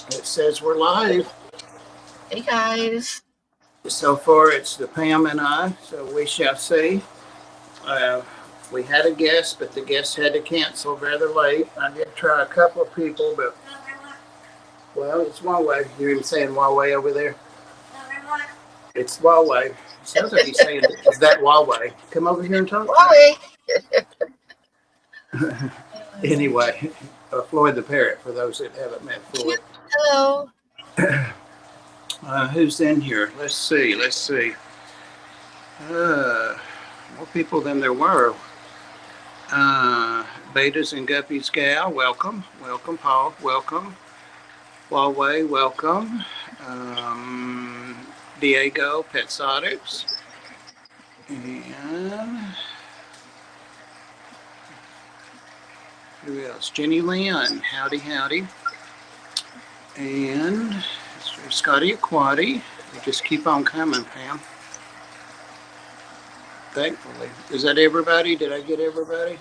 It says we're live. Hey guys. So far it's the Pam and I, so we shall see. We had a guest, but the guest had to cancel rather late. I did try a couple of people, but well, it's Huawei. You're even saying Huawei over there? It's Huawei. Sounds like he's saying, is that Huawei? Come over here and talk. Huawei. Anyway, Floyd the Parrot, for those that haven't met Floyd. Hello. Who's in here? Let's see. More people than there were. Betas and Guppies Gal, welcome. Welcome, Paul, welcome. Huawei, welcome. Diego, Petsotics. And who else? Jenny Lynn, howdy. And Scotty Aquati. They just keep on coming, Pam. Thankfully. Is that everybody? Did I get everybody?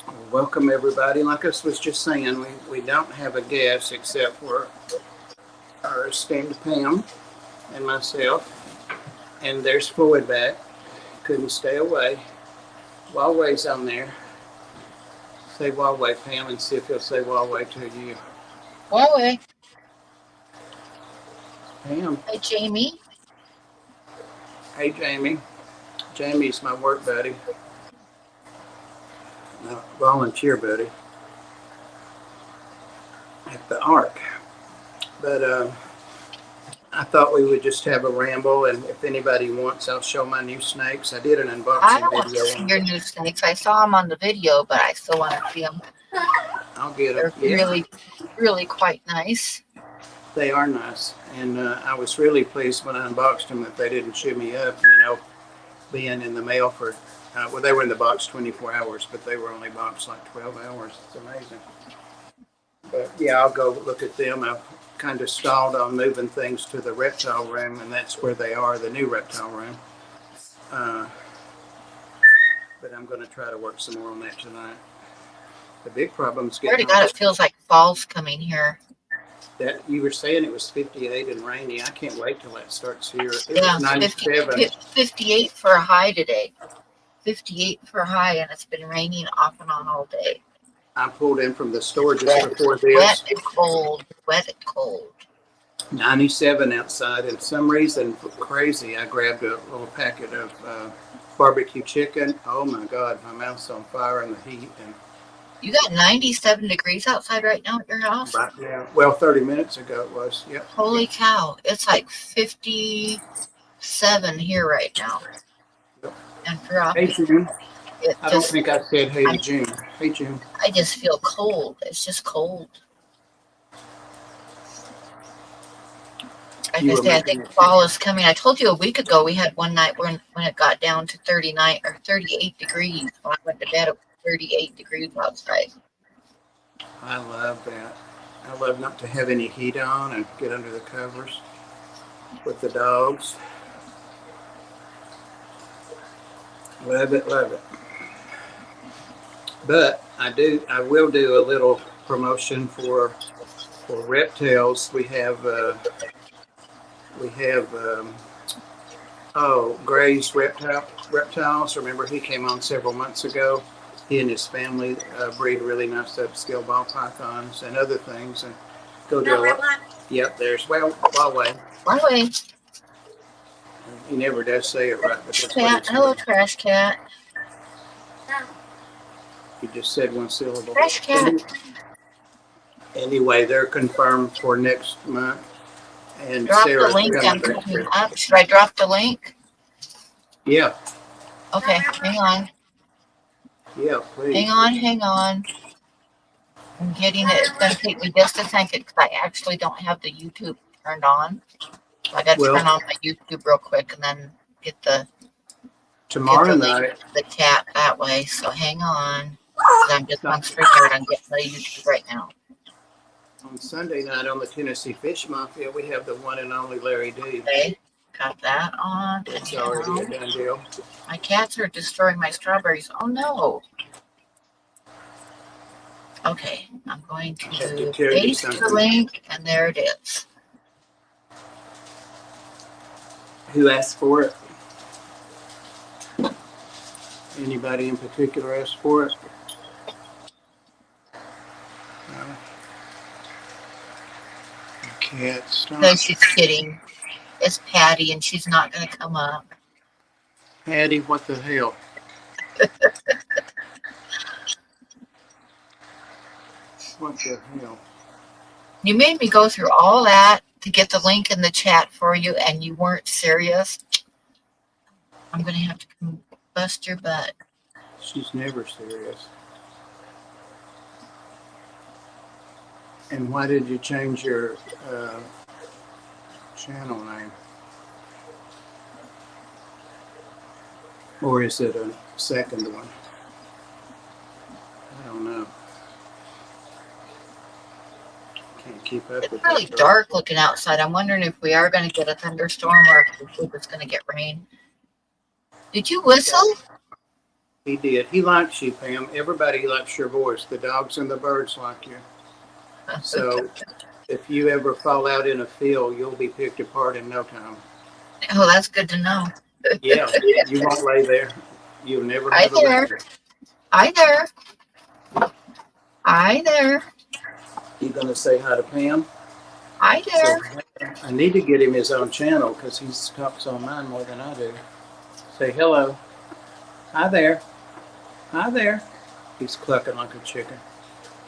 Well, welcome everybody. Like I was just saying, we don't have a guest except for our esteemed Pam and myself. And there's Floyd back. Couldn't stay away. Huawei's on there. Say Huawei, Pam, and see if he'll say Huawei to you. Huawei. Pam. Hey Jamie. Hey Jamie. Jamie's my work buddy. My volunteer buddy at the Ark. But I thought we would just have a ramble, and if anybody wants, I'll show my new snakes. I did an unboxing I don't want video. to see your new snakes. I saw them on the video, but I still want to see them. I'll get them. They're really quite nice. They are nice, and I was really pleased when I unboxed them that they didn't chew me up, being in the mail for, well, they were in the box 24 hours, but they were only boxed like 12 hours. It's amazing. But yeah, I'll go look at them. I've kind of stalled on moving things to the reptile room, and that's where they are, the new reptile room. But I'm going to try to work some more on that tonight. The big problem's getting. God, it feels like fall's coming here. That you were saying it was 58 and rainy. I can't wait till that starts here. It Yeah, was 97. 58 for a high today. 58 for a high, and it's been raining off and on all day. I pulled in from the store just before this. Wet and cold. 97 outside, and some reason crazy, I grabbed a little packet of barbecue chicken. Oh my God, my mouth's on fire in the heat. And you got 97 degrees outside right now at your house? Right now. Well, 30 minutes ago it was. Yep. Holy cow. It's like 57 here right now. Yep. And for hey, June. I don't think I said hey to June. Hey, June. I just feel cold. It's just cold. I think fall is coming. I told you a week ago we had one night when it got down to 39 or 38 degrees. When I went to bed, it was 38 degrees outside. I love that. I love not to have any heat on and get under the covers with the dogs. Love it. But I will do a little promotion for Reptales. We have Gray's Reptiles. Remember, he came on several months ago. He and his family breed really nice upscale ball pythons and other things. And go do a lot. Yep, there's Huawei. He never does say it right. But cat, hello, trash cat. He just said one syllable. Trash cat. Anyway, they're confirmed for next month. And drop Sarah's the link down. Should I drop the link? Yeah. Okay, hang on. Yeah, please. Hang on. I'm getting it. It's going to take me just a second because I actually don't have the YouTube turned on. So I got to turn on my YouTube real quick and then get the night the cat that way. So hang on. I'm just on straight on getting the YouTube right now. On Sunday night on the Tennessee Fish Mafia, we have the one and only Larry D. Okay, got that on. It's already a done deal. My cats are destroying my strawberries. Oh no. Okay, I'm going I have to to tell you paste the something. link, and there it is. Who asked for it? Anybody in particular asked for it? No. Cat, stop. No, she's kidding. It's Patty, and she's not going to come up. Patty, what the hell? What the hell? You made me go through all that to get the link in the chat for you, and you weren't serious. I'm going to have to come bust your butt. She's never serious. And why did you change your channel name? Or is it a second one? I don't know. Can't keep up It's with really that. dark looking outside. I'm wondering if we are going to get a thunderstorm or if it's going to get rain. Did you whistle? He did. He likes you, Pam. Everybody likes your voice. The dogs and the birds like you. So if you ever fall out in a field, you'll be picked apart in no time. Oh, that's good to know. Yeah, you won't lay there. You'll never Hi have a there. baby. Hi there. Hi there. You gonna say hi to Pam? Hi there. So, I need to get him his own channel because he talks on mine more than I do. Say hello. Hi there. Hi there. He's clucking like a chicken.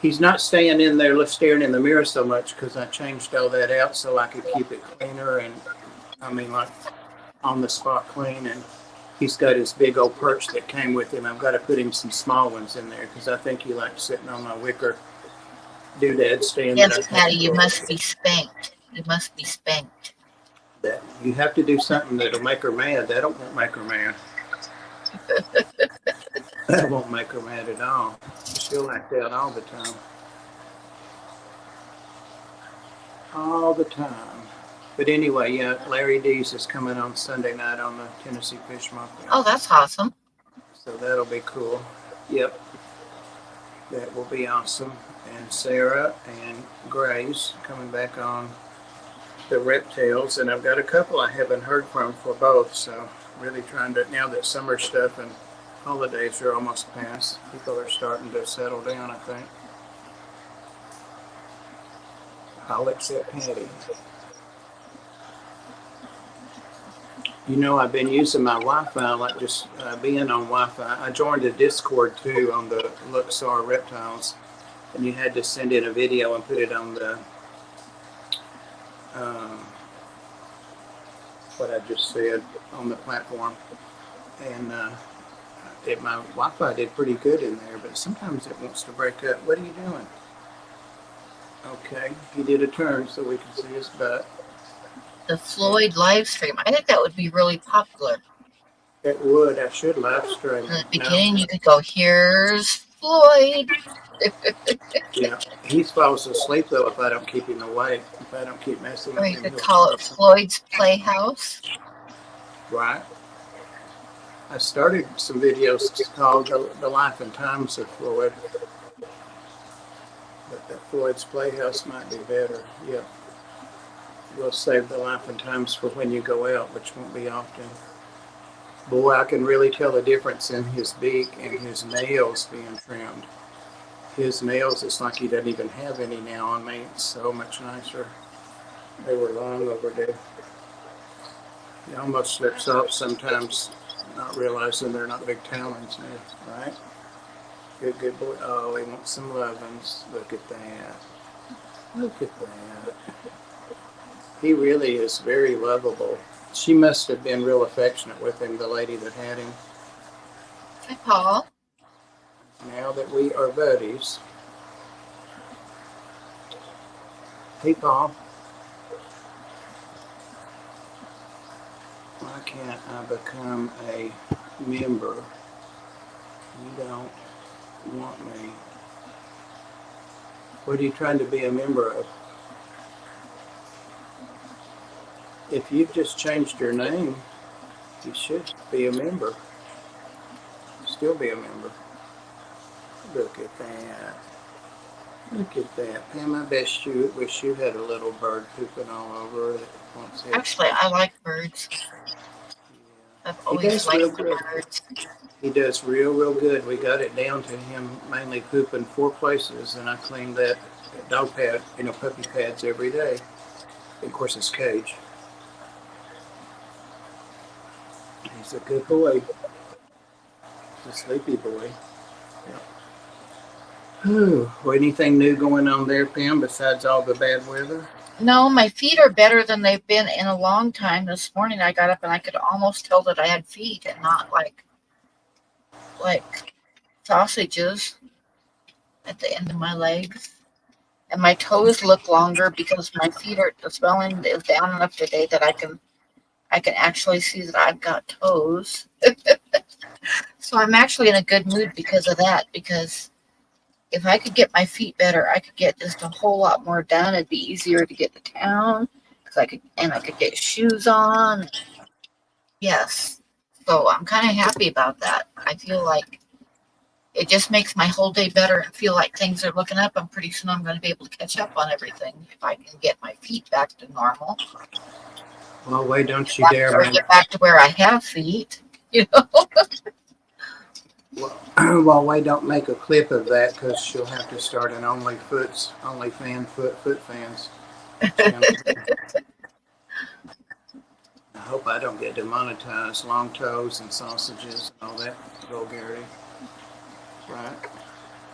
He's not staying in there staring in the mirror so much because I changed all that out so I could keep it cleaner and I mean like on the spot clean. And he's got his big old perch that came with him. I've got to put him some small ones in there because I think he likes sitting on my wicker doodad stand. Yes, Patty, you must be spanked. You must be spanked. That you have to do something that'll make her mad. That won't make her mad. That won't make her mad at all. She'll act out all the time. All the time. But anyway, yeah, Larry D's is coming on Sunday night on the Tennessee Fish Market. Oh, that's awesome. So that'll be cool. Yep. That will be awesome. And Sarah and Grace coming back on the Reptales. And I've got a couple I haven't heard from for both. So really trying to, now that summer stuff and holidays are almost past, people are starting to settle down, I think. I'll accept Patty. You know, I've been using my Wi-Fi, like just being on Wi-Fi. I joined a Discord too on the Luxor Reptiles, and you had to send in a video and put it on the what I just said on the platform. And my Wi-Fi did pretty good in there, but sometimes it wants to break up. What are you doing? Okay, he did a turn so we can see his butt. The Floyd live stream. I think that would be really popular. It would. I should live stream. In the beginning, you could go, here's Floyd. Yeah, he falls asleep though if I don't keep him awake. If I don't keep messing with Or him, you could he'll call it Floyd's Playhouse. Right. I started some videos called The Life and Times of Floyd. But the Floyd's Playhouse might be better. Yeah. We'll save the life and times for when you go out, which won't be often. Boy, I can really tell the difference in his beak and his nails being trimmed. His nails, it's like he doesn't even have any now on me. It's so much nicer. They were long overdue. He almost slips off sometimes, not realizing they're not big talons now, right? Good, good boy. Oh, he wants some lovin's. Look at that. Look at that. He really is very lovable. She must have been real affectionate with him, the lady that had him. Hi, Paul. Now that we are buddies. Hey, Paul. Why can't I become a member? You don't want me. What are you trying to be a member of? If you've just changed your name, you should be a member. Still be a member. Look at that. Look at that, Pam. I bet you wish you had a little bird pooping all over it once it. Actually, I like birds. I've He always does real liked the good. birds. He does real good. We got it down to him mainly pooping 4 places, and I clean that dog pad, puppy pads every day. Of course, his cage. He's a good boy. He's a sleepy boy. Yep. Well, anything new going on there, Pam, besides all the bad weather? No, my feet are better than they've been in a long time. This morning I got up and I could almost tell that I had feet and not like sausages at the end of my legs. And my toes look longer because my feet are the swelling is down enough today that I can actually see that I've got toes. So I'm actually in a good mood because of that, because if I could get my feet better, I could get just a whole lot more done. It'd be easier to get to town because I could get shoes on. Yes. So I'm kind of happy about that. I feel like it just makes my whole day better and feel like things are looking up. And pretty soon I'm going to be able to catch up on everything if I can get my feet back to normal. Well, wait, don't you dare Or get back to where I have feet, you know. Well, wait, don't make a clip of that because she'll have to start an OnlyFans foot fans channel. I hope I don't get demonetized. Long toes and sausages and all that vulgarity.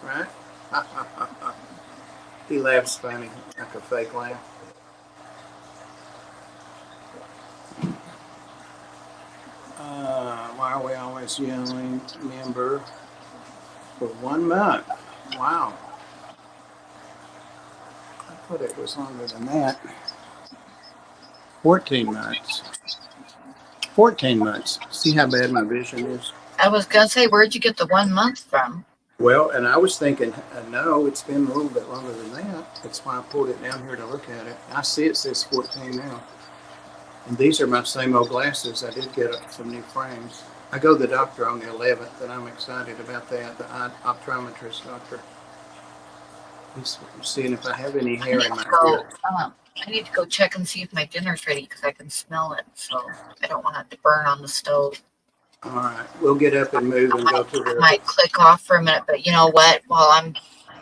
Right? He laughs funny, like a fake laugh. Why are we always yelling member for 1 month? Wow. I thought it was longer than that. 14 months. 14 months. See how bad my vision is? I was going to say, where'd you get the 1 month from? Well, and I was thinking, no, it's been a little bit longer than that. That's why I pulled it down here to look at it. I see it says 14 now. And these are my same old glasses. I did get some new frames. I go to the doctor on the 11th, and I'm excited about that. The optometrist doctor. He's seeing if I have any hair in my ear. I need to go check and see if my dinner's ready because I can smell it. So I don't want it to burn on the stove. All right, we'll get up and move and go to I the. might click off for a minute, but you know what? While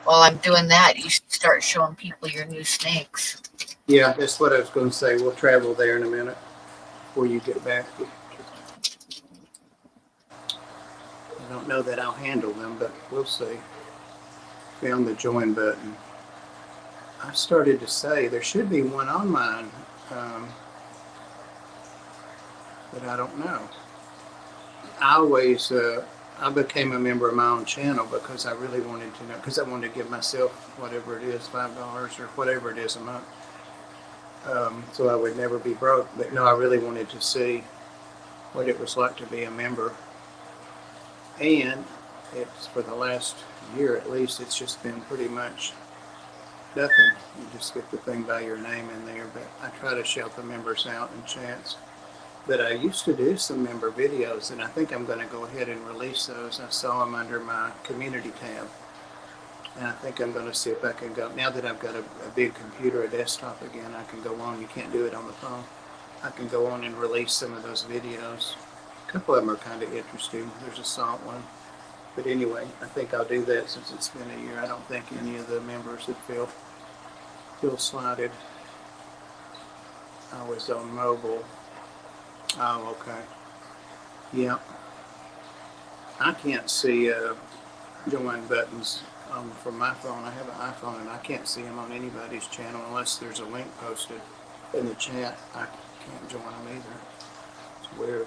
I'm doing that, you should start showing people your new snakes. Yeah, that's what I was going to say. We'll travel there in a minute before you get back. I don't know that I'll handle them, but we'll see. Found the join button. I started to say there should be one on mine, but I don't know. I became a member of my own channel because I really wanted to know, because I wanted to give myself whatever it is, $5 or whatever it is a month. So I would never be broke. But no, I really wanted to see what it was like to be a member. And it's for the last year at least, it's just been pretty much nothing. You just get the thing by your name in there. But I try to shout the members out in chats. But I used to do some member videos, and I think I'm going to go ahead and release those. I saw them under my community tab. And I think I'm going to see if I can go, now that I've got a big computer, a desktop again, I can go on. You can't do it on the phone. I can go on and release some of those videos. A couple of them are kind of interesting. There's a salt one. But anyway, I think I'll do that since it's been a year. I don't think any of the members that feel slighted. I was on mobile. Oh, okay. Yeah. I can't see join buttons from my phone. I have an iPhone and I can't see them on anybody's channel unless there's a link posted in the chat. I can't join them either. It's weird.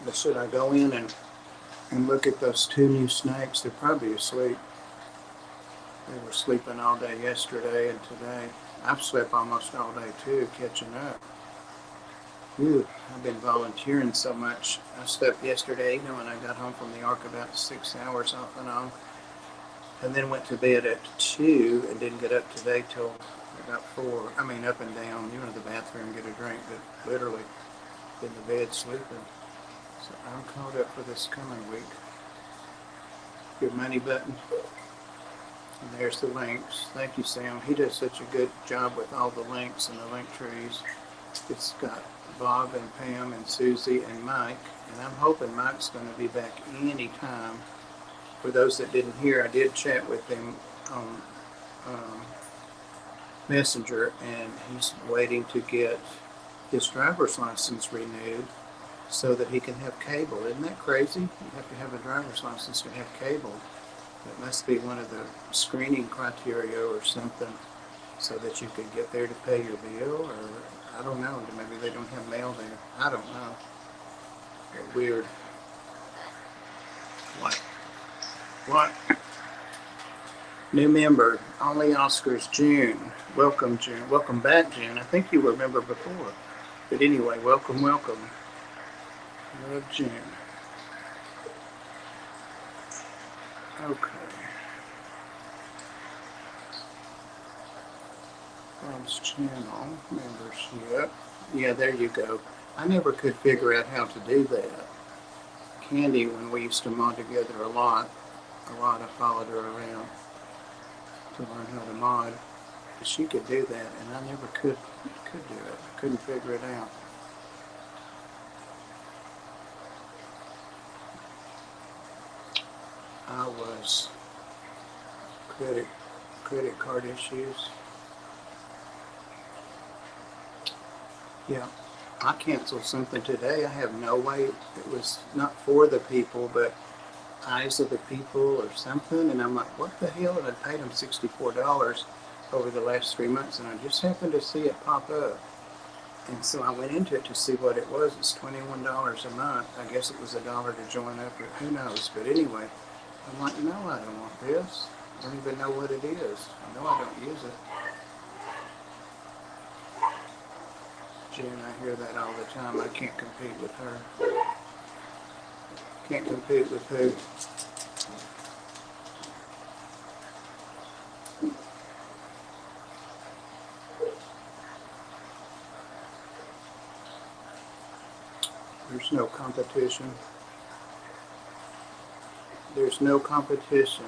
But should I go in and look at those 2 new snakes? They're probably asleep. They were sleeping all day yesterday and today. I've slept almost all day too, catching up. Whew, I've been volunteering so much. I slept yesterday evening when I got home from the Ark about 6 hours off and on. And then went to bed at 2 and didn't get up today till about 4. I mean, up and down, the bathroom, get a drink, but literally in the bed sleeping. So I'm caught up for this coming week. your money button. And there's the links. Thank you, Sam. He does such a good job with all the links and the link trees. It's got Bob and Pam and Susie and Mike. And I'm hoping Mike's going to be back any time. For those that didn't hear, I did chat with him on Messenger, and he's waiting to get his driver's license renewed so that he can have cable. Isn't that crazy? You have to have a driver's license to have cable. It must be one of the screening criteria or something so that you can get there to pay your bill, or I don't know. Maybe they don't have mail there. I don't know. But weird. What? New member, only Oscars, June. Welcome, June. Welcome back, June. I think you were a member before. But anyway, welcome. Love June. Okay. Bob's channel membership. Yeah, there you go. I never could figure out how to do that. Candy, when we used to mod together a lot, I followed her around to learn how to mod. She could do that, and I never could do it. I couldn't figure it out. I was credit card issues. Yeah, I canceled something today. I have no way. It was not for the people, but eyes of the people or something. And I'm like, what the hell? And I paid them $64 over the last 3 months, and I just happened to see it pop up. And so I went into it to see what it was. It's $21 a month. I guess it was $1 to join up, or who knows. But anyway, I'm like, no, I don't want this. I don't even know what it is. I know I don't use it. Jen, I hear that all the time. I can't compete with her. Can't compete with who? There's no competition. There's no competition.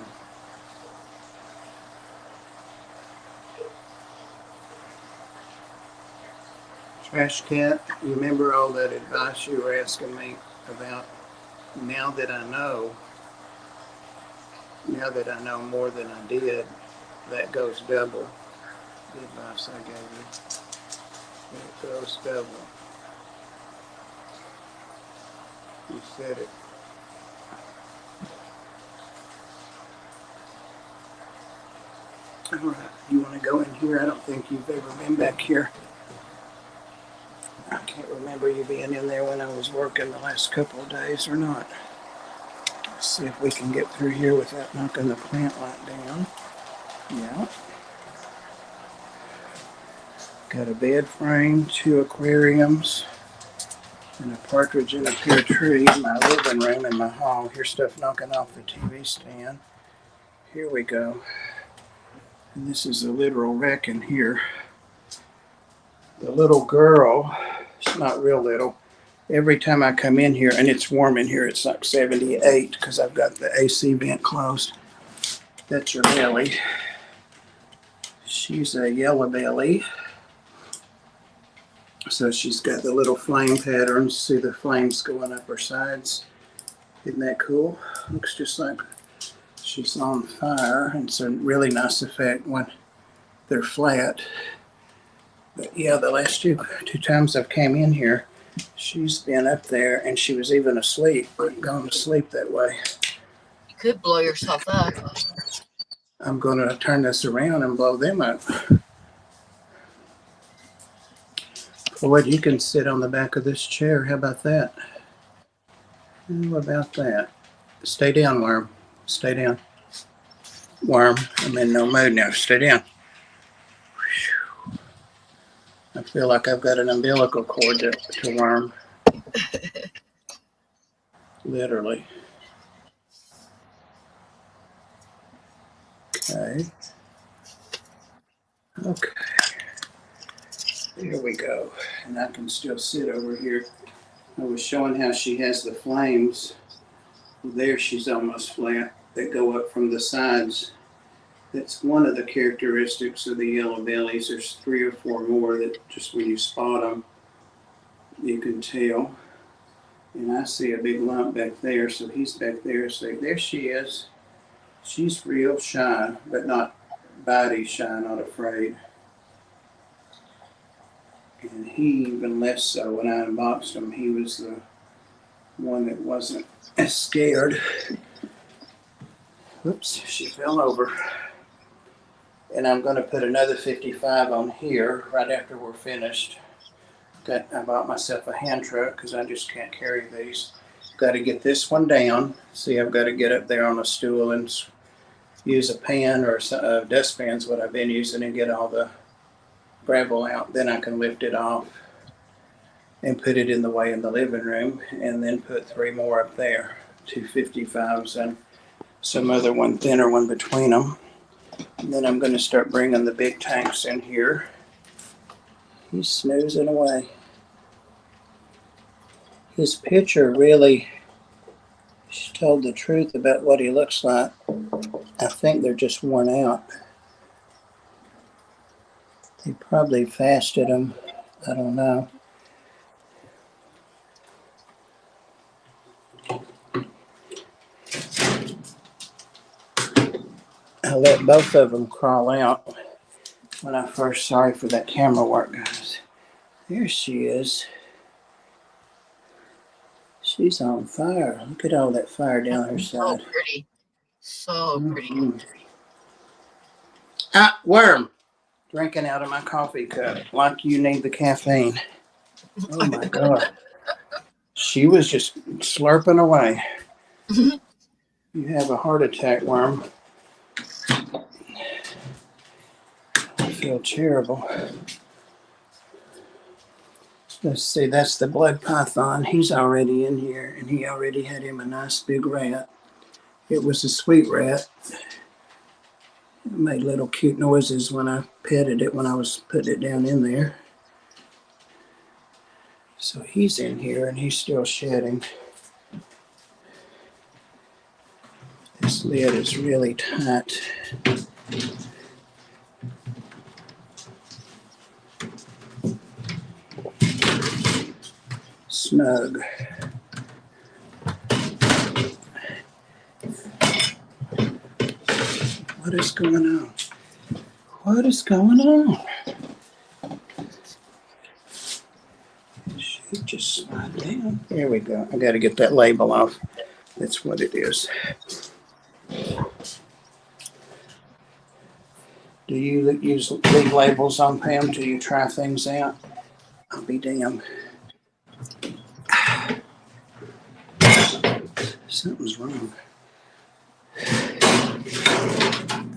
Trash Cat, you remember all that advice you were asking me about? Now that I know more than I did, that goes double. The advice I gave you. It goes double. You said it. All right, you want to go in here? I don't think you've ever been back here. I can't remember you being in there when I was working the last couple of days or not. Let's see if we can get through here without knocking the plant light down. Yeah. Got a bed frame, 2 aquariums, and a partridge in a pear tree in my living room in my hall. Here's stuff knocking off the TV stand. Here we go. And this is a literal wreck in here. The little girl, she's not real little. Every time I come in here, and it's warm in here, it's like 78 because I've got the AC vent closed. That's her belly. She's a yellow belly. So she's got the little flame patterns. See the flames going up her sides. Isn't that cool? Looks just like she's on fire. And it's a really nice effect when they're flat. But yeah, the last two times I've came in here, she's been up there, and she was even asleep, gone to sleep that way. You could blow yourself up. I'm going to turn this around and blow them up. Floyd, you can sit on the back of this chair. How about that? How about that? Stay down, Worm. Stay down. Worm, I'm in no mood now. Stay down. I feel like I've got an umbilical cord to Worm. Literally. Okay. Okay. Here we go. And I can still sit over here. I was showing how she has the flames. There she's almost flat. that go up from the sides. That's one of the characteristics of the yellow bellies. There's 3 or 4 more that just when you spot them, you can tell. And I see a big lump back there, so he's back there. So there she is. She's real shy, but not bitey shy, not afraid. And he even less so. When I unboxed him, he was the one that wasn't as scared. Whoops, she fell over. And I'm going to put another 55 on here right after we're finished. I bought myself a hand truck because I just can't carry these. Got to get this one down. See, I've got to get up there on a stool and use a pan or a dustpan's what I've been using and get all the gravel out. Then I can lift it off and put it in the way in the living room, and then put 3 more up there, 2 55s and some other one, thinner one between them. And then I'm going to start bringing the big tanks in here. He's snoozing away. His picture really told the truth about what he looks like. I think they're just worn out. They probably fasted him. I don't know. I let both of them crawl out when I first, sorry for that camera work, guys. There she is. She's on fire. Look at all that fire down her So side. pretty. So pretty. Mm-hmm. Ah, worm. Drinking out of my coffee cup like you need the caffeine. Oh my God. She was just slurping away. You have a heart attack, worm. I feel terrible. Let's see, that's the blood python. He's already in here, and he already had him a nice big rat. It was a sweet rat. It made little cute noises when I petted it when I was putting it down in there. So he's in here, and he's still shedding. This lid is really tight. Snug. What is going on? What is going on? She just slide down. There we go. I got to get that label off. That's what it is. Do you leave labels on, Pam, till you try things out? I'll be damned. Something's wrong.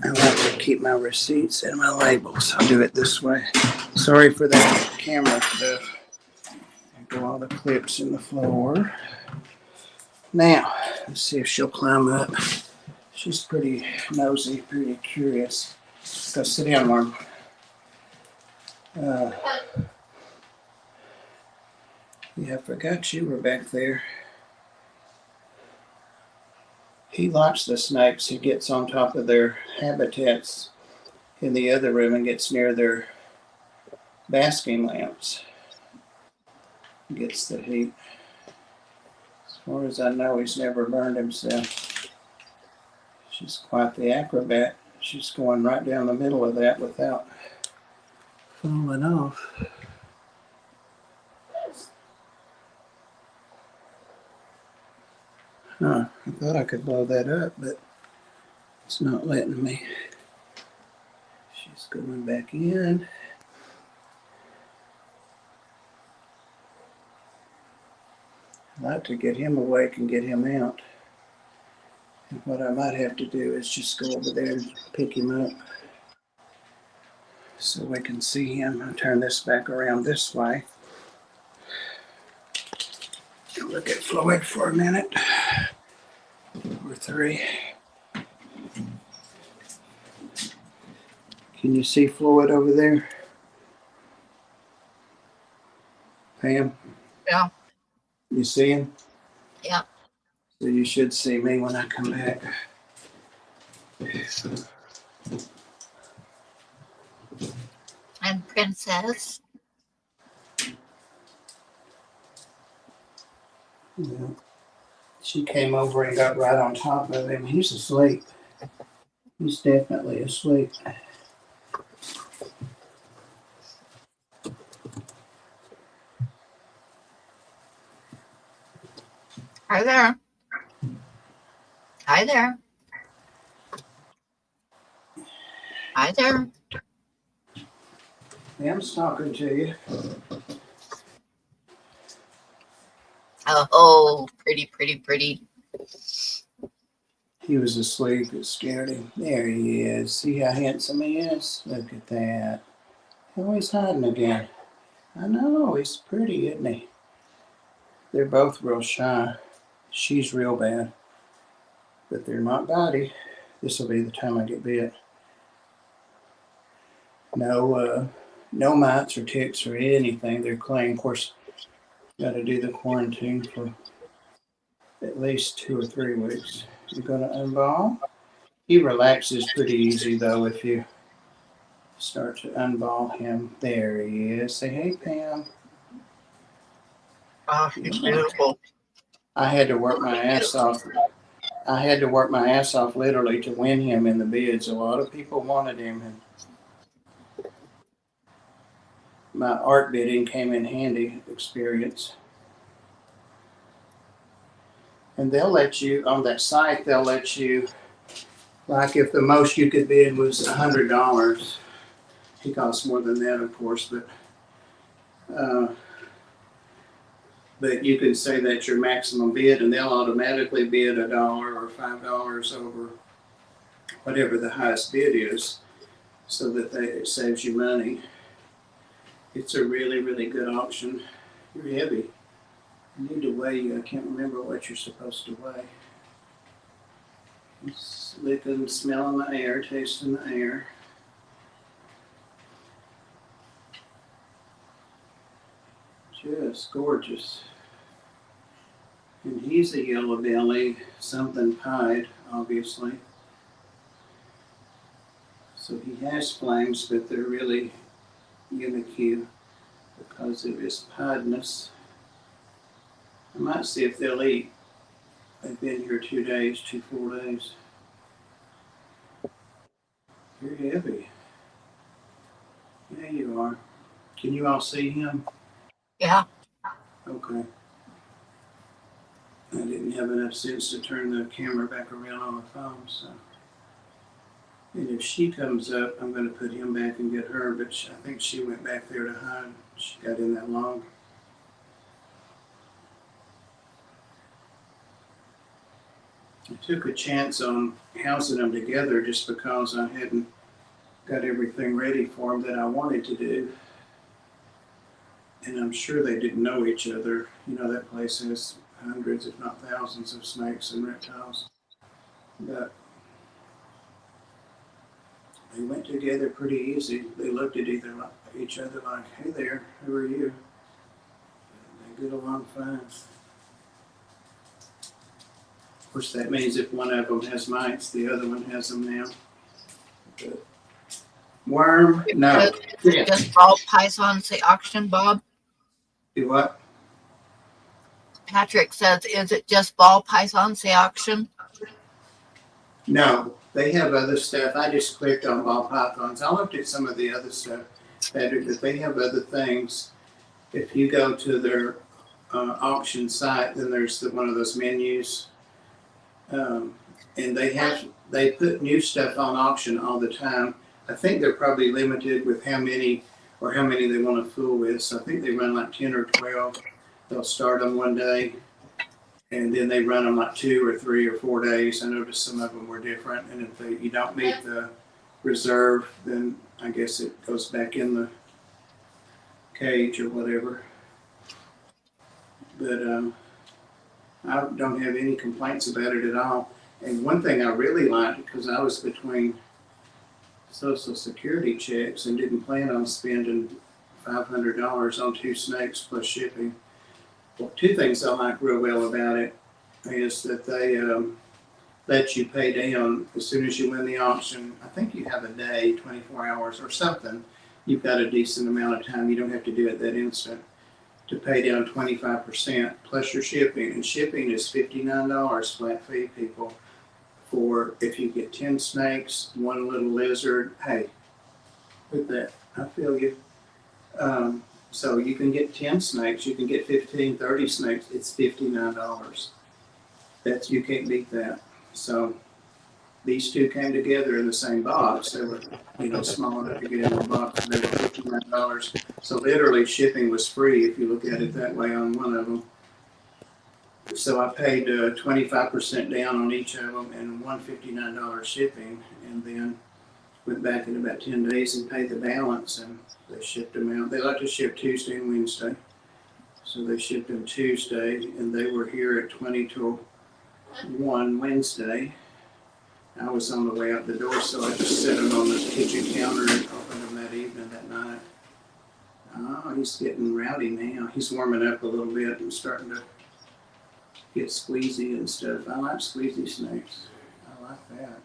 I like to keep my receipts and my labels. I'll do it this way. Sorry for that camera stuff. Go all the clips in the floor. Now, let's see if she'll climb up. She's pretty nosy, pretty curious. Go sit down, Marm. Yeah, I forgot you were back there. He likes the snakes. He gets on top of their habitats in the other room and gets near their basking lamps. Gets the heat. As far as I know, he's never burned himself. She's quite the acrobat. She's going right down the middle of that without falling off. Huh, I thought I could blow that up, but it's not letting me. She's going back in. I'd like to get him awake and get him out. And what I might have to do is just go over there and pick him up so we can see him. I'll turn this back around this way. Look at Floyd for a minute. Or 3. Can you see Floyd over there? Pam? Yeah. You see him? Yeah. So you should see me when I come back. And Princess. Yeah. She came over and got right on top of him. He's asleep. He's definitely asleep. Hi there. Hi there. Hi there. Yeah, I'm talking to you. Oh, pretty, pretty, pretty. He was asleep. It scared him. There he is. See how handsome he is? Look at that. Oh, he's hiding again. I know. He's pretty, isn't he? They're both real shy. She's real bad. But they're not bitey. This will be the time I get bit. No mites or ticks or anything. They're clean. Of course, got to do the quarantine for at least 2 or 3 weeks. You're going to unball. He relaxes pretty easy, though, if you start to unball him. There he is. Say, hey, Pam. Oh, she's beautiful. I had to work my ass off. I had to work my ass off literally to win him in the bids. A lot of people wanted him, and my art bidding came in handy experience. And they'll let you, on that site, they'll let you, like if the most you could bid was $100. He costs more than that, of course, uh, but you can say that's your maximum bid, and they'll automatically bid $1 or $5 over whatever the highest bid is, so that it saves you money. It's a really, really good auction. You're heavy. You need to weigh you. I can't remember what you're supposed to weigh. It's licking, smelling the air, tasting the air. Just gorgeous. And he's a yellow belly, something pied, obviously. So he has flames, but they're really unique because of his piedness. I might see if they'll eat. They've been here 2 days, 2 full days. You're heavy. Yeah, you are. Can you all see him? Yeah. Okay. I didn't have enough sense to turn the camera back around on the phone, so. And if she comes up, I'm going to put him back and get her, but I think she went back there to hide. She got in that log. I took a chance on housing them together just because I hadn't got everything ready for them that I wanted to do. And I'm sure they didn't know each other. You know, that place has hundreds, if not thousands, of snakes and reptiles. But they went together pretty easy. They looked at each other like, hey there, who are you? And they get along fine. Of course, that means if one of them has mites, the other one has them now. But worm? No. Yeah. Just ball pythons the auction, Bob? Do what? Patrick says, is it just ball pythons the auction? No, they have other stuff. I just clicked on ball pythons. I looked at some of the other stuff, Patrick, but they have other things. If you go to their auction site, then there's one of those menus. And they put new stuff on auction all the time. I think they're probably limited with how many they want to fool with. So I think they run like 10 or 12. They'll start them one day, and then they run them like 2 or 3 or 4 days. I noticed some of them were different, and if you don't meet the reserve, then I guess it goes back in the cage or whatever. But I don't have any complaints about it at all. And one thing I really liked, because I was between Social Security checks and didn't plan on spending $500 on 2 snakes plus shipping. Well, 2 things I like real well about it is that they lets you pay down as soon as you win the auction. I think you have a day, 24 hours or something. You've got a decent amount of time. You don't have to do it that instant to pay down 25% plus your shipping. And shipping is $59 flat fee, people, for if you get 10 snakes, one little lizard. Hey, with that, I feel you. So you can get 10 snakes, you can get 15, 30 snakes. It's $59. You can't beat that. So these two came together in the same box. They were, small enough to get in the box, and they were $59. So literally shipping was free if you look at it that way on one of them. So I paid 25% down on each of them and $159 shipping, and then went back in about 10 days and paid the balance, and they shipped them out. They like to ship Tuesday and Wednesday. So they shipped them Tuesday, and they were here at 20 till 1 Wednesday. I was on the way out the door, so I just set them on the kitchen counter and opened them that evening, that night. Oh, he's getting rowdy now. He's warming up a little bit and starting to get squeezy and stuff. I like squeezy snakes. I like that.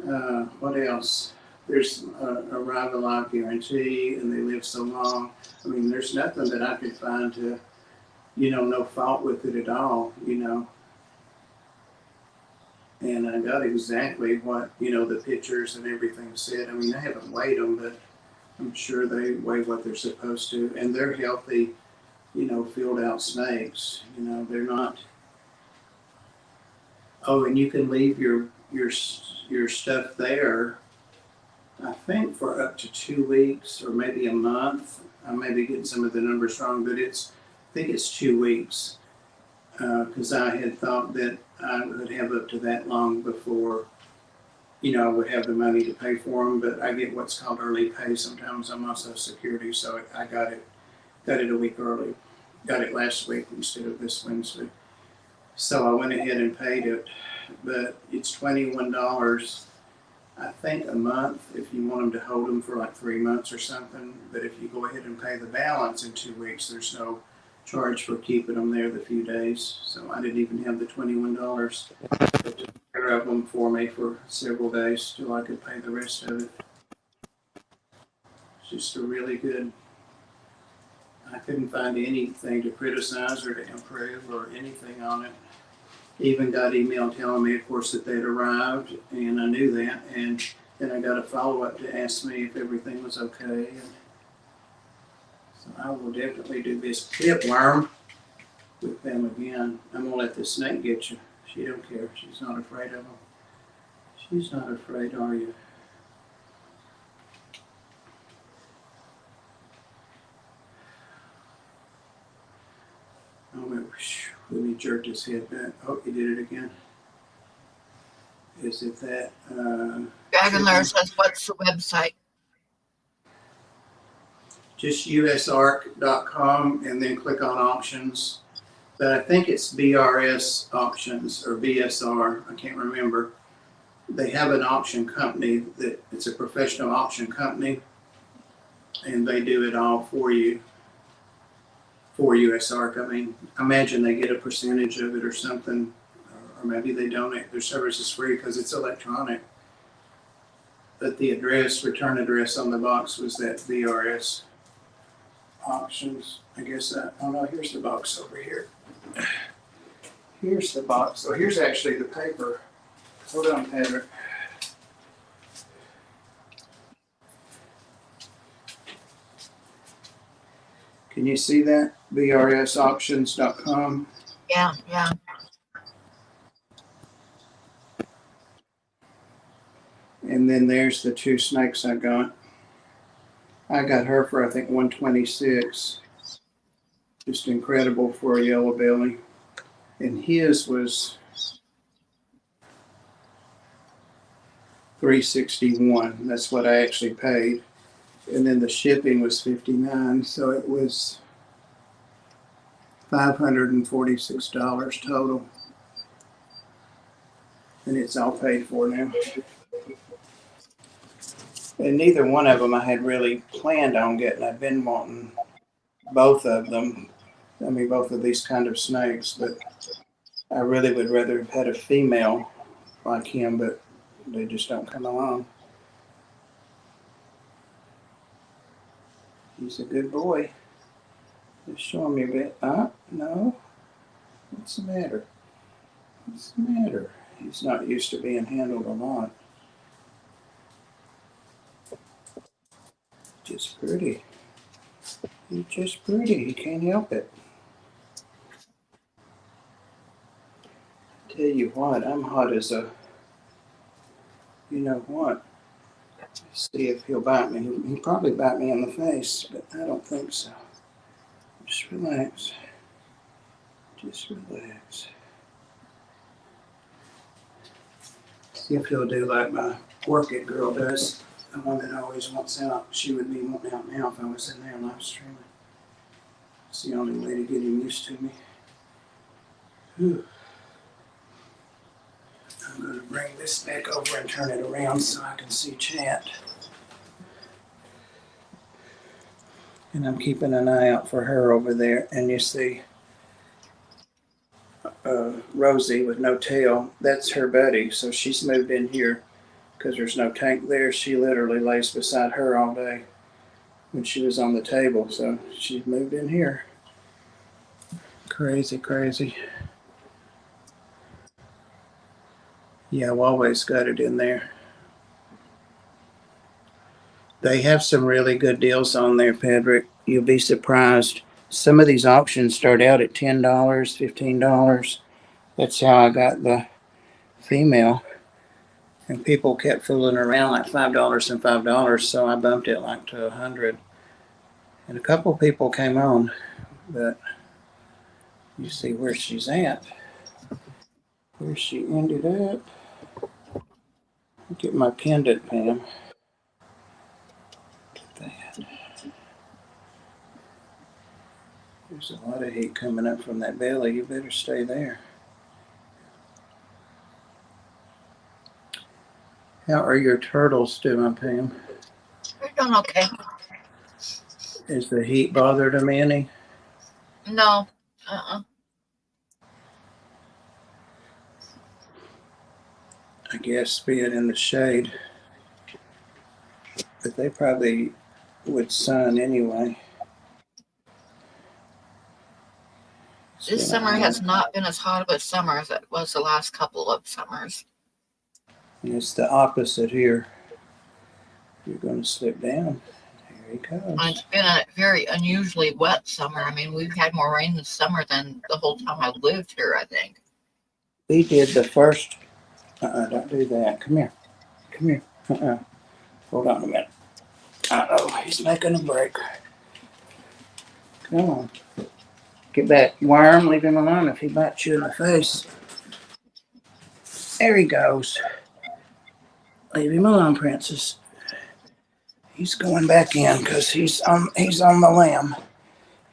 Yeah. What else? There's a arrival life guarantee, and they live so long. I mean, there's nothing that I could find to, no fault with it at all, And I got exactly what, the pictures and everything said. I mean, I haven't weighed them, but I'm sure they weigh what they're supposed to. And they're healthy, filled out snakes. They're not. Oh, and you can leave your stuff there, I think, for up to 2 weeks or maybe a month. I may be getting some of the numbers wrong, but I think it's 2 weeks. Because I had thought that I would have up to that long before, I would have the money to pay for them. But I get what's called early pay sometimes on my Social Security, so I got it a week early. Got it last week instead of this Wednesday. So I went ahead and paid it, but it's $21, I think, a month if you want them to hold them for like 3 months or something. But if you go ahead and pay the balance in 2 weeks, there's no charge for keeping them there the few days. So I didn't even have the $21. They took care of them for me for several days till I could pay the rest of it. It's just a really good. I couldn't find anything to criticize or to improve or anything on it. Even got email telling me, of course, that they'd arrived, and I knew that. And then I got a follow-up to ask me if everything was okay. And so I will definitely do this pit worm with them again. I'm going to let the snake get you. She don't care. She's not afraid of them. She's not afraid, are you? Oh, let me jerk his head back. Oh, he did it again. Is it that? Dragonlair says, what's the website? Just usarc.com and then click on auctions. But I think it's BRS auctions or BSR. I can't remember. They have an auction company that it's a professional auction company, and they do it all for you. For USARC, I mean, imagine they get a percentage of it or something, or maybe they donate. Their service is free because it's electronic. But the return address on the box was that VRS auctions. I guess oh no, here's the box over here. Here's the box. So here's actually the paper. Hold on, Patrick. Can you see that? VRSauctions.com. Yeah. And then there's the 2 snakes I got. I got her for, I think, $126. Just incredible for a yellow belly. And his was $361. That's what I actually paid. And then the shipping was $59, so it was $546 total. And it's all paid for now. And neither one of them I had really planned on getting. I've been wanting both of them. I mean, both of these kind of snakes, but I really would rather have had a female like him, but they just don't come along. He's a good boy. Just show him your bit. No. What's the matter? What's the matter? He's not used to being handled a lot. Just pretty. He's just pretty. He can't help it. Tell you what, I'm hot as a. You know what? See if he'll bite me. He'll probably bite me in the face, but I don't think so. Just relax. Just relax. See if he'll do like my work it girl does. The one that always wants out. She would be wanting out now if I was in there live streaming. It's the only way to get him used to me. Whew. I'm going to bring this back over and turn it around so I can see chat. And I'm keeping an eye out for her over there. And you see Rosie with no tail, that's her buddy. So she's moved in here because there's no tank there. She literally lays beside her all day when she was on the table. So she moved in here. Crazy, crazy. Yeah, I've always got it in there. They have some really good deals on there, Pedrick. You'll be surprised. Some of these auctions start out at $10, $15. That's how I got the female. And people kept fooling around like $5 and $5, so I bumped it like to $100. And a couple people came on, but you see where she's at. Where she ended up. Get my pendant, Pam. That. There's a lot of heat coming up from that belly. You better stay there. How are your turtles doing, Pam? They're doing okay. Is the heat bothered them any? No. I guess being in the shade. But they probably would sun anyway. This summer has not been as hot of a summer as it was the last couple of summers. And it's the opposite here. You're going to slip down. Here he comes. And it's been a very unusually wet summer. I mean, we've had more rain this summer than the whole time I've lived here, I think. We did the first. Don't do that. Come here. Come here. Hold on a minute. Uh-oh, he's making a break. Come on. Get back. Worm, leave him alone if he bites you in the face. There he goes. Leave him alone, Princess. He's going back in because he's on the limb.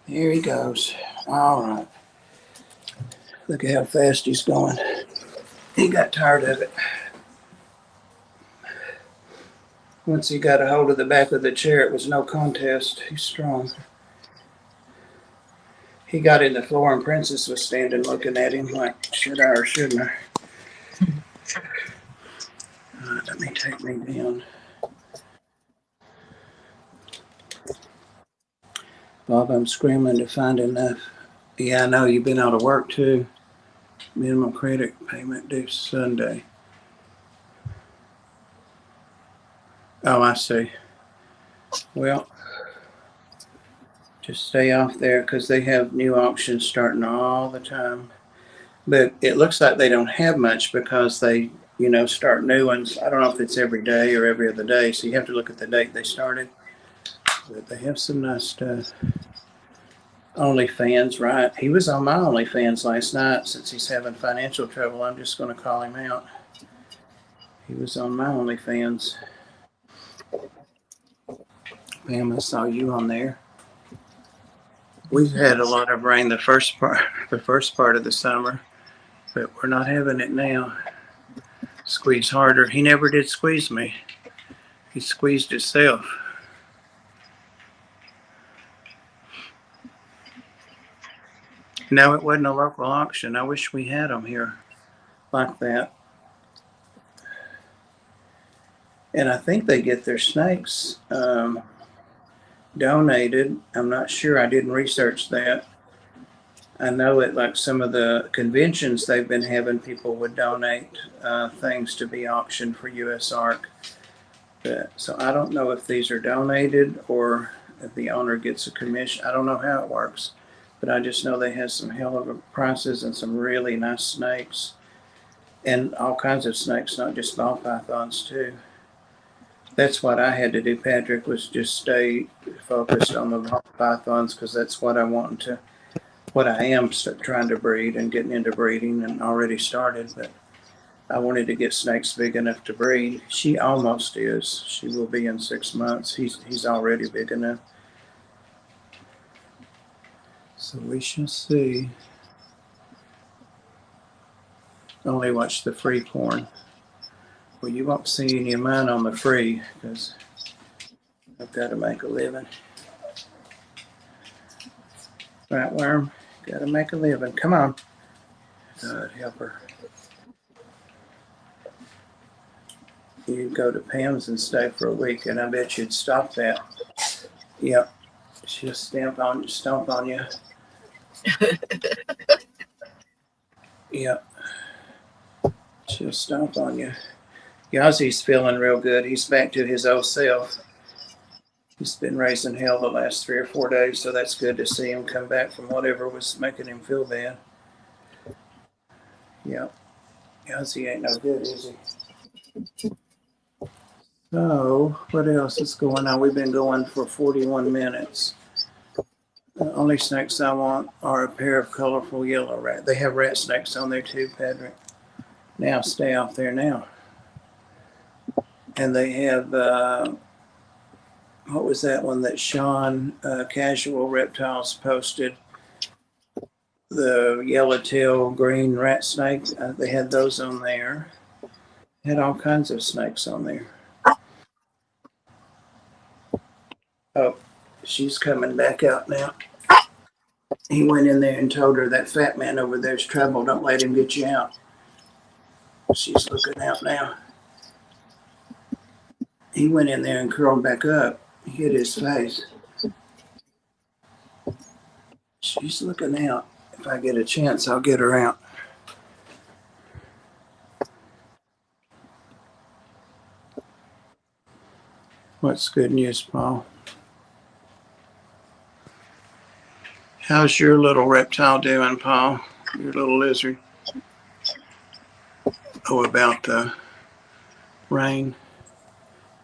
Here he goes. All right. Look at how fast he's going. He got tired of it. Once he got a hold of the back of the chair, it was no contest. He's strong. He got in the floor and Princess was standing looking at him like, should I or shouldn't I? Let me take me down. Bob, I'm scrambling to find enough. Yeah, I know you've been out of work too. Minimum credit payment due Sunday. Oh, I see. Well, just stay off there because they have new auctions starting all the time. But it looks like they don't have much because they, start new ones. I don't know if it's every day or every other day, so you have to look at the date they started. But they have some nice stuff. OnlyFans, right? He was on my OnlyFans last night. Since he's having financial trouble, I'm just going to call him out. He was on my OnlyFans. Pam, I saw you on there. We've had a lot of rain the first part of the summer, but we're not having it now. Squeeze harder. He never did squeeze me. He squeezed himself. No, it wasn't a local auction. I wish we had them here like that. And I think they get their snakes donated. I'm not sure. I didn't research that. I know at like some of the conventions they've been having, people would donate things to be auctioned for USARK. So I don't know if these are donated or if the owner gets a commission. I don't know how it works, but I just know they have some hell of a prices and some really nice snakes and all kinds of snakes, not just ball pythons too. That's what I had to do, Patrick, was just stay focused on the ball pythons because that's what I want to, what I am trying to breed and getting into breeding and already started. But I wanted to get snakes big enough to breed. She almost is. She will be in 6 months. He's already big enough. So we shall see. Only watch the free porn. Well, you won't see any of mine on the free because I've got to make a living. Right, Worm? Got to make a living. Come on. God help her. You'd go to Pam's and stay for a week, and I bet you'd stop that. Yep. She'll stomp on you. Yep. She'll stomp on you. Yazzie's feeling real good. He's back to his old self. He's been raising hell the last 3 or 4 days, so that's good to see him come back from whatever was making him feel bad. Yep. Yazzie ain't no good, is he? So, what else is going on? We've been going for 41 minutes. The only snakes I want are a pair of colorful yellow rat. They have rat snakes on there too, Patrick. Now, stay off there now. And they have, what was that one that Sean Casual Reptiles posted? The yellowtail green rat snake. They had those on there. Had all kinds of snakes on there. Oh, she's coming back out now. He went in there and told her that fat man over there's trouble. Don't let him get you out. She's looking out now. He went in there and curled back up. He hit his face. She's looking out. If I get a chance, I'll get her out. What's good news, Paul? How's your little reptile doing, Paul? Your little lizard? Oh, about the rain.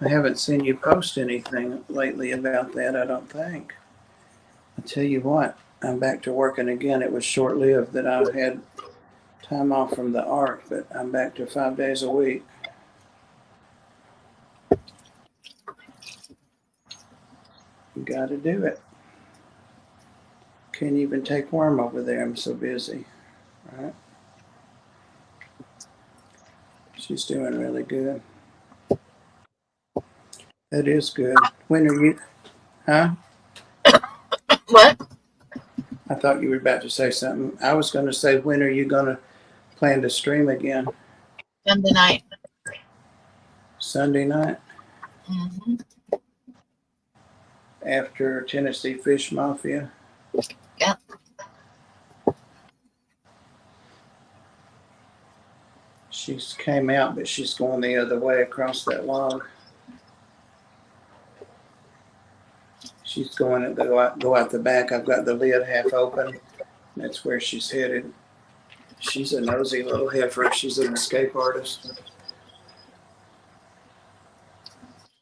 I haven't seen you post anything lately about that, I don't think. I tell you what, I'm back to working again. It was short-lived that I had time off from the ARC, but I'm back to 5 days a week. You got to do it. Can't even take Worm over there. I'm so busy. All right. She's doing really good. That is good. When are you? Huh? What? I thought you were about to say something. I was going to say, when are you going to plan to stream again? Sunday night. Sunday night? Mm-hmm. After Tennessee Fish Mafia? Yep. She's came out, but she's going the other way across that log. She's going to go out the back. I've got the lid half open. That's where she's headed. She's a nosy little heifer. She's an escape artist.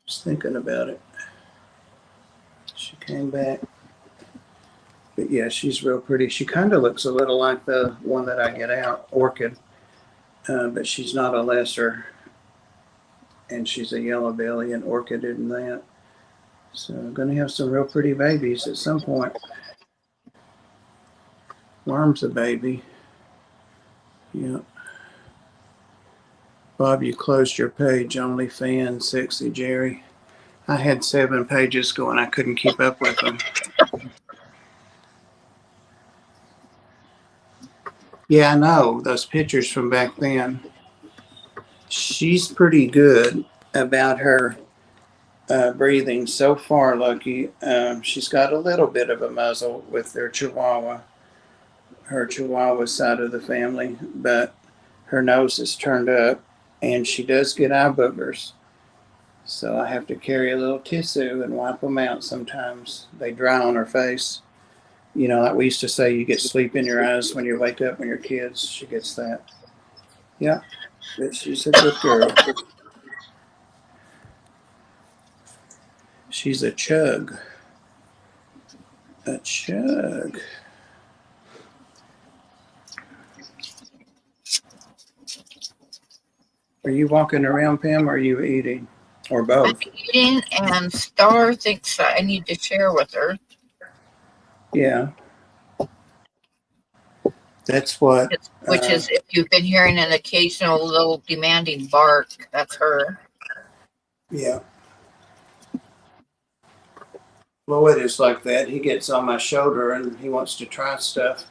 Just thinking about it. She came back. But yeah, she's real pretty. She kind of looks a little like the one that I get out, Orchid. But she's not a lesser. And she's a yellow belly and orchid in that. So I'm going to have some real pretty babies at some point. Worm's a baby. Yep. Bob, you closed your page. OnlyFans, Sexy Jerry. I had 7 pages going. I couldn't keep up with them. Yeah, I know those pictures from back then. She's pretty good about her breathing so far, Lucky. She's got a little bit of a muzzle with her Chihuahua side of the family, but her nose is turned up and she does get eye boogers. So I have to carry a little tissue and wipe them out sometimes. They dry on her face. You know, like we used to say, you get sleep in your eyes when you wake up when you're kids. She gets that. Yeah, but she's a good girl. She's a chug. A chug. Are you walking around, Pam, or are you eating? Or I'm both? eating, and Star thinks I need to share with her. Yeah, that's what. Which is, if you've been hearing an occasional little demanding bark, that's her. Yeah. Floyd is like that. He gets on my shoulder and he wants to try stuff.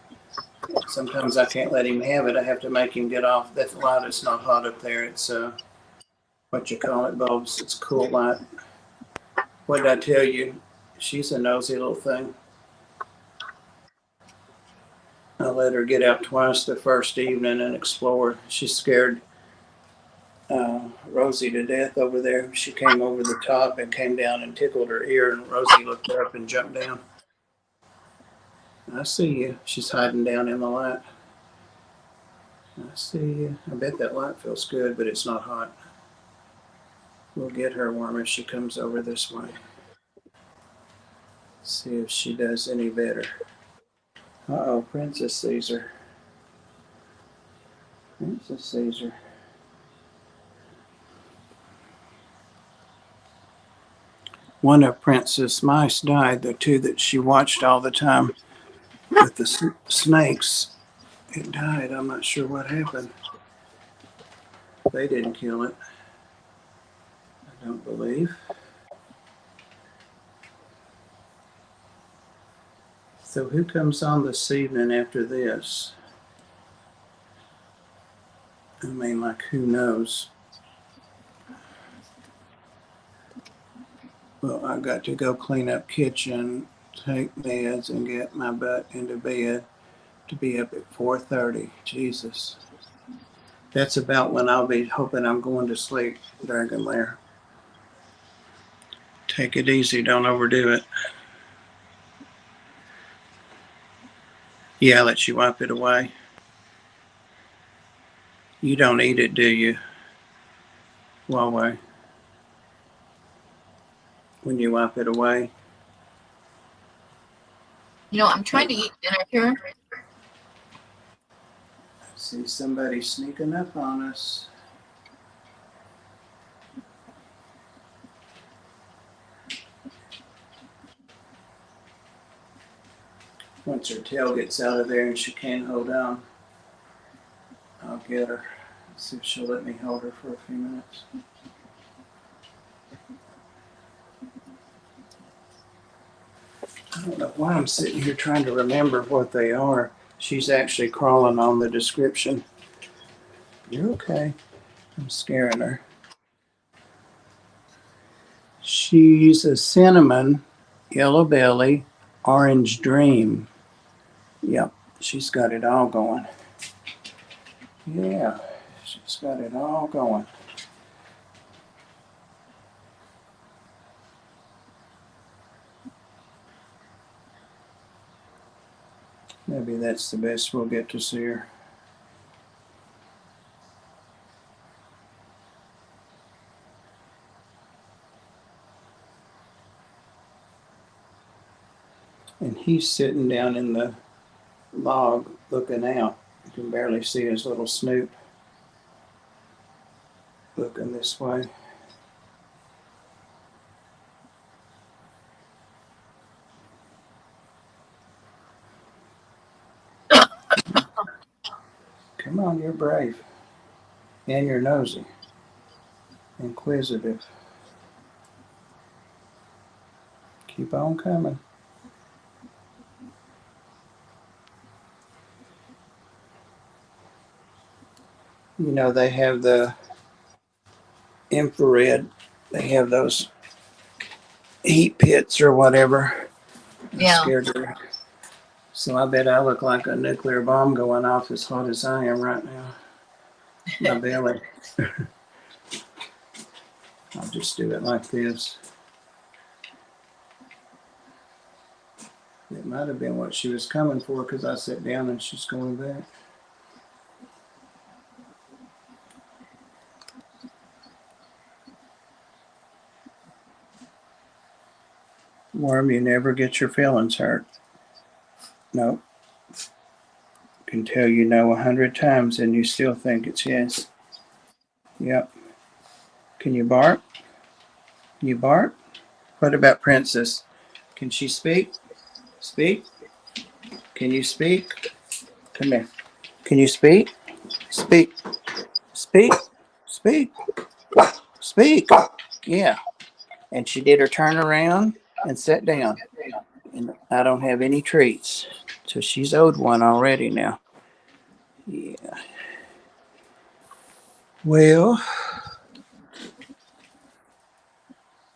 Sometimes I can't let him have it. I have to make him get off. That light is not hot up there. It's what you call it, bulbs. It's cool light. What did I tell you? She's a nosy little thing. I let her get out twice the first evening and explore. She scared Rosie to death over there. She came over the top and came down and tickled her ear, and Rosie looked up and jumped down. I see you. She's hiding down in the light. I see you. I bet that light feels good, but it's not hot. We'll get her warm if she comes over this way. See if she does any better. Uh-oh, Princess sees her. Princess sees her. One of Princess Mice died, the two that she watched all the time with the snakes. It died. I'm not sure what happened. They didn't kill it, I don't believe. So who comes on this evening after this? I mean, like, who knows? Well, I got to go clean up kitchen, take meds, and get my butt into bed to be up at 4:30. Jesus. That's about when I'll be hoping I'm going to sleep, Dragon Lair. Take it easy. Don't overdo it. Yeah, I'll let you wipe it away. You don't eat it, do you, Huawei? When you wipe it away? You know, I'm trying to eat dinner here. I see somebody sneaking up on us. Once her tail gets out of there and she can't hold on, I'll get her. See if she'll let me hold her for a few minutes. I don't know why I'm sitting here trying to remember what they are. She's actually crawling on the description. You're okay. I'm scaring her. She's a cinnamon, yellow belly, orange dream. Yep, she's got it all going. Yeah, she's got it all going. Maybe that's the best we'll get to see her. And he's sitting down in the log looking out. You can barely see his little snoot looking this way. Come on, you're brave. And you're nosy. Inquisitive. Keep on coming. You know, they have the infrared. They have those heat pits or whatever. I'm Yeah. scared of her. So I bet I look like a nuclear bomb going off as hot as I am right now. My belly. I'll just do it like this. It might have been what she was coming for because I sat down and she's going back. Worm, you never get your feelings hurt. Nope. Can tell you no 100 times and you still think it's yes. Yep. Can you bark? Can you bark? What about Princess? Can she speak? Speak? Can you speak? Come here. Can you speak? Speak. Speak. Speak. Speak. Yeah. And she did her turn around and sat down. And I don't have any treats. So she's owed one already now. Yeah. Well,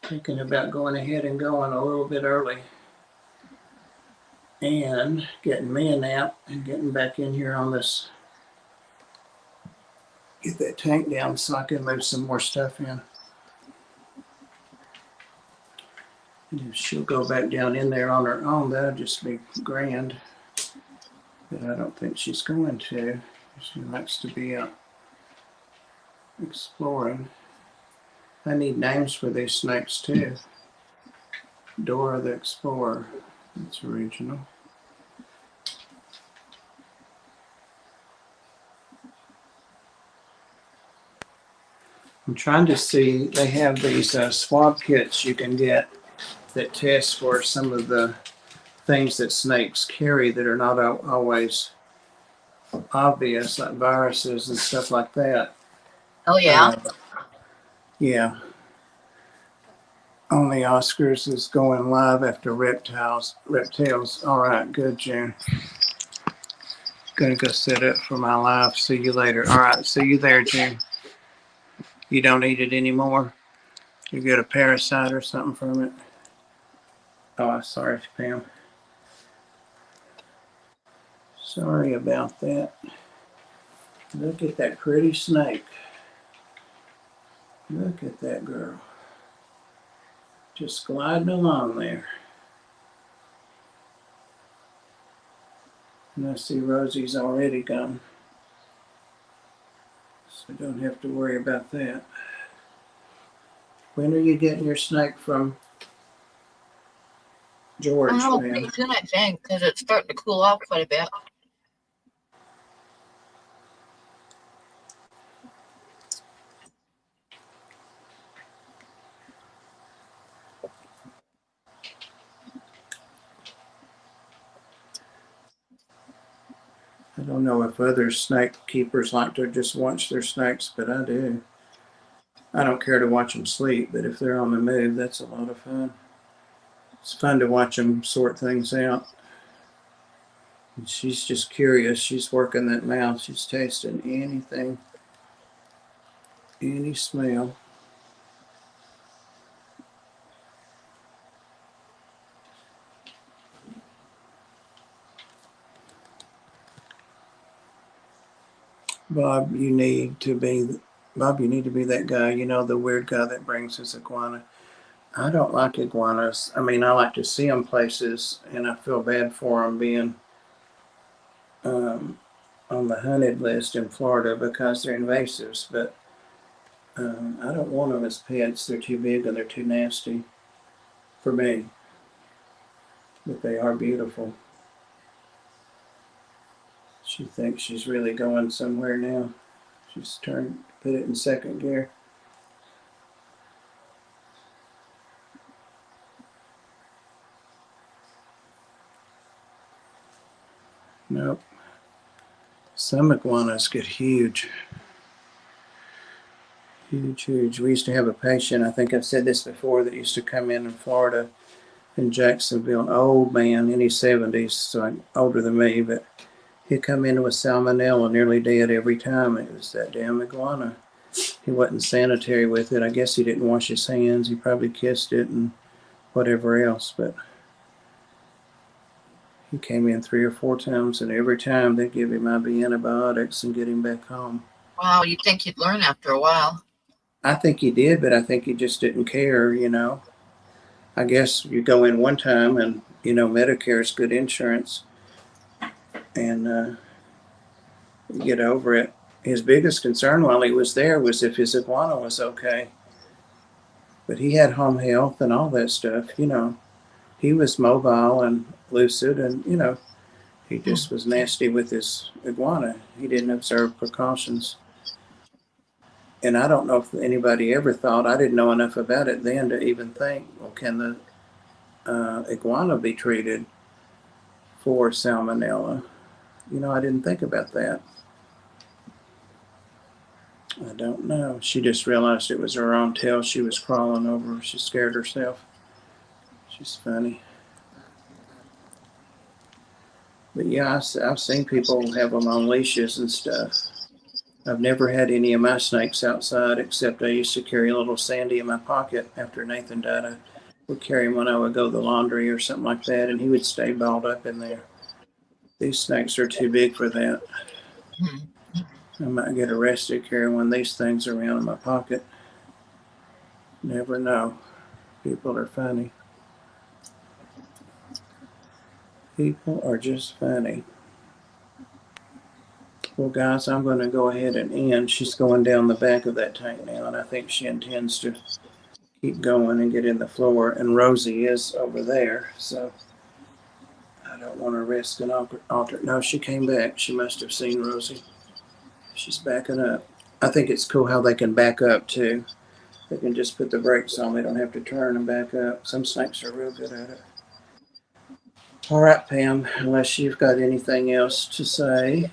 thinking about going ahead and going a little bit early and getting me a nap and getting back in here on this, get that tank down so I can move some more stuff in. And if she'll go back down in there on her own, that'll just be grand. But I don't think she's going to. She likes to be out exploring. I need names for these snakes too. Dora the Explorer. That's original. I'm trying to see, they have these swab kits you can get that test for some of the things that snakes carry that are not always obvious, like viruses and stuff like that. Oh yeah. Yeah. Only Oscars is going live after Reptiles. Reptales. All right, good, June. Gonna go set up for my live. See you later. All right, see you there, June. You don't eat it anymore? You get a parasite or something from it? Oh, sorry, Pam. Sorry about that. Look at that pretty snake. Look at that girl. Just gliding along there. And I see Rosie's already gone. So don't have to worry about that. When are you getting your snake from George, Oh, Pam? pretty soon I think, because it's starting to cool off quite a bit. I don't know if other snake keepers like to just watch their snakes, but I do. I don't care to watch them sleep, but if they're on the move, that's a lot of fun. It's fun to watch them sort things out. And she's just curious. She's working that mouth. She's tasting anything, any smell. Bob, you need to be that guy, you know, the weird guy that brings his iguana. I don't like iguanas. I mean, I like to see them places, and I feel bad for them being on the hunted list in Florida because they're invasives. But I don't want them as pets. They're too big and they're too nasty for me. But they are beautiful. She thinks she's really going somewhere now. She's put it in second gear. Nope. Some iguanas get huge. Huge, huge. We used to have a patient, I think I've said this before, that used to come in Florida, in Jacksonville, an old man in his 70s, so older than me, but He'd come in with salmonella, nearly dead every time. It was that damn iguana. He wasn't sanitary with it. I guess he didn't wash his hands. He probably kissed it and whatever else. But he came in 3 or 4 times, and every time they'd give him IV antibiotics and get him back home. Wow, you'd think he'd learn after a while. I think he did, but I think he just didn't care, you know. I guess you go in one time and, you know, Medicare is good insurance, and you get over it. His biggest concern while he was there was if his iguana was okay. But he had home health and all that stuff, you know. He was mobile and lucid, and, you know, he just was nasty with his iguana. He didn't observe precautions. And I don't know if anybody ever thought, I didn't know enough about it then to even think, well, can the iguana be treated for salmonella? You know, I didn't think about that. I don't know. She just realized it was her own tail she was crawling over. She scared herself. She's funny. But yeah, I've seen people have them on leashes and stuff. I've never had any of my snakes outside, except I used to carry a little Sandy in my pocket. After Nathan died, I would carry him when I would go to the laundry or something like that, and he would stay balled up in there. These snakes are too big for that. I might get arrested carrying one of these things around in my pocket. Never know. People are funny. People are just funny. Well, guys, I'm going to go ahead and end. She's going down the back of that tank now, and I think she intends to keep going and get in the floor. And Rosie is over there, so I don't want to risk an alter. No, she came back. She must have seen Rosie. She's backing up. I think it's cool how they can back up, too. They can just put the brakes on. They don't have to turn and back up. Some snakes are real good at it. All right, Pam, unless you've got anything else to say.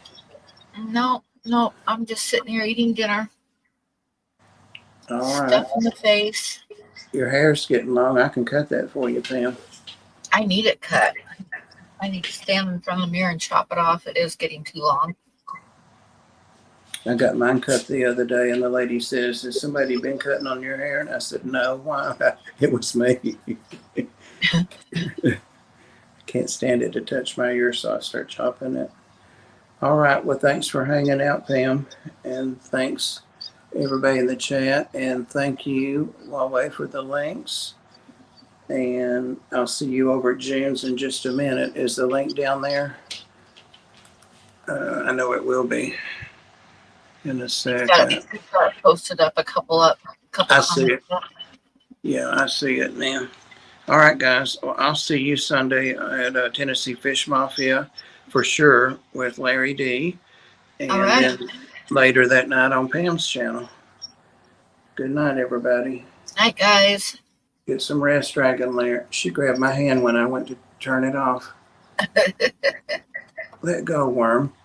No, I'm just sitting here eating dinner. All right. Stuff in the face. Your hair's getting long. I can cut that for you, Pam. I need it cut. I need to stand in front of the mirror and chop it off. It is getting too long. I got mine cut the other day, and the lady says, has somebody been cutting on your hair? And I said, no. Why? It was me. Can't stand it to touch my ear, so I start chopping it. All right. Well, thanks for hanging out, Pam. And thanks, everybody in the chat. And thank you, Huawei, for the links. And I'll see you over at June's in just a minute. Is the link down there? I know it will be in a second. Posted up a couple I see it. up. Yeah, I see it now. All right, guys. Well, I'll see you Sunday at Tennessee Fish Mafia for sure with Larry D. And then later that night on Pam's channel. Good night, everybody. Night, guys. Get some rest, Dragon Lair. She grabbed my hand when I went to turn it off. Let go, worm.